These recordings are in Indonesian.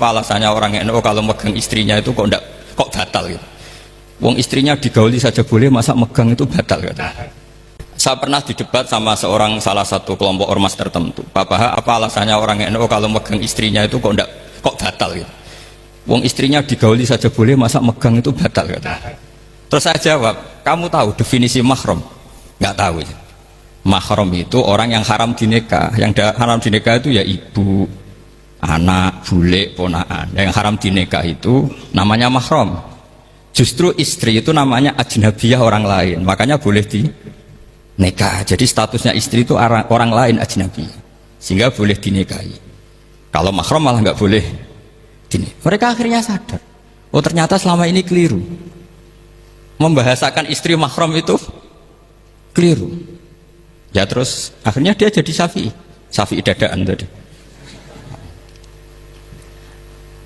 apa alasannya orang NU kalau megang istrinya itu kok batal gitu. Wong istrinya digauli saja boleh, masa megang itu batal gitu. Saya pernah didebat sama salah satu kelompok ormas tertentu. Pak Paha, apa alasannya orang NU kalau megang istrinya itu kok batal gitu. Wong istrinya digauli saja boleh, masa megang itu batal gitu. Terus saya jawab, kamu tahu definisi mahram? Nggak tahu ya. Mahram itu orang yang haram dinikah. Yang haram dinikah itu ya ibu, anak, bule, ponaan. Yang haram dinikah itu namanya mahram. Justru istri itu namanya ajnabiyah, orang lain. Makanya boleh dinikah. Jadi statusnya istri itu orang lain ajnabiyah, sehingga boleh dinikahi. Kalau mahram malah nggak boleh dinikah. Mereka akhirnya sadar, oh ternyata selama ini keliru. Membahasakan istri mahram itu keliru. Ya terus akhirnya dia jadi Syafi'i dadaan tadi.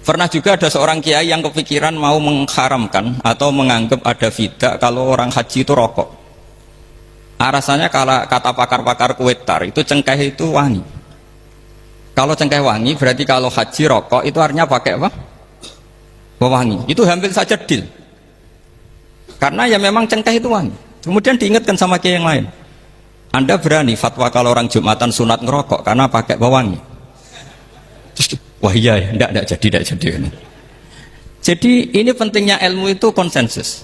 Pernah juga ada seorang kiai yang kepikiran mau mengharamkan atau menganggap ada fidah kalau orang haji itu rokok. Rasanya kalau kata pakar-pakar kuetar itu cengkeh itu wangi. Kalau cengkeh wangi berarti kalau haji rokok itu artinya pakai apa? Wangi. Itu hampir saja deal. Karena ya memang cengkeh itu wangi. Kemudian diingatkan sama kiai yang lain. Anda berani fatwa kalau orang Jumatan sunat ngerokok karena pakai pewangi? Terus, wah iya ya, enggak jadi. Jadi ini pentingnya ilmu itu konsensus.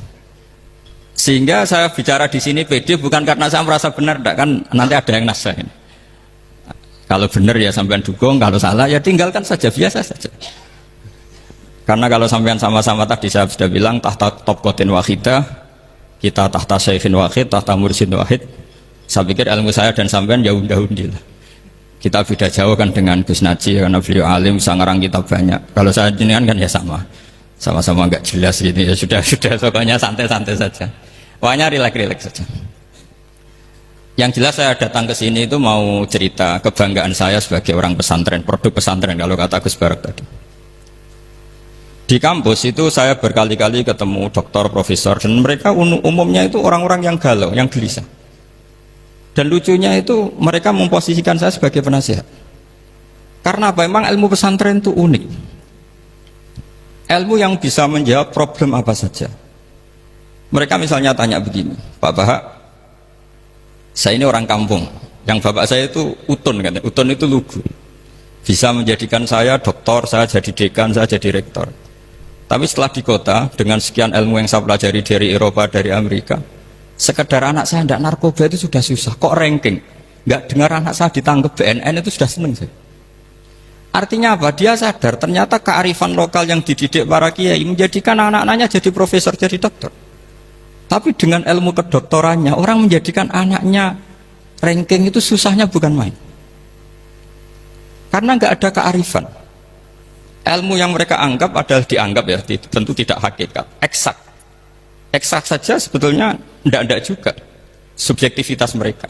Sehingga saya bicara di sini pede bukan karena saya merasa benar, enggak, kan nanti ada yang nasahin. Kalau benar ya sampean dukung, kalau salah ya tinggalkan saja, biasa saja. Karena kalau sampean sama-sama tadi saya sudah bilang tahta topkotin wahidah, kita tahta syekhin wahid, tahta mursyid wahid. Saya pikir ilmu saya dan sampean ya undi lah. Kita beda jauh kan dengan Gus Naji, karena beliau alim, bisa ngarang kitab banyak. Kalau saya jenengan kan ya sama-sama nggak jelas gitu ya, sudah pokoknya santai-santai saja. Pokoknya rileks saja. Yang jelas saya datang ke sini itu mau cerita kebanggaan saya sebagai orang pesantren, produk pesantren kalau kata Gus Barak tadi. Di kampus itu saya berkali-kali ketemu doktor, profesor, dan mereka umumnya itu orang-orang yang galau, yang gelisah. Dan lucunya itu mereka memposisikan saya sebagai penasihat. Karena apa? Memang ilmu pesantren itu unik. Ilmu yang bisa menjawab problem apa saja. Mereka misalnya tanya begini, Pak Bahak, saya ini orang kampung, yang bapak saya itu utun, kan? Utun itu lugu. Bisa menjadikan saya doktor, saya jadi dekan, saya jadi rektor. Tapi setelah di kota, dengan sekian ilmu yang saya pelajari dari Eropa, dari Amerika, sekedar anak saya tidak narkoba itu sudah susah, kok ranking nggak dengar anak saya ditangkap BNN itu sudah seneng saya. Artinya apa? Dia sadar ternyata kearifan lokal yang dididik para kiai menjadikan anak-anaknya jadi profesor, jadi dokter. Tapi dengan ilmu kedoktorannya orang menjadikan anaknya ranking itu susahnya bukan main, karena nggak ada kearifan. Ilmu yang mereka anggap adalah dianggap ya, tentu tidak hakikat, eksak saja sebetulnya tidak juga subjektivitas mereka.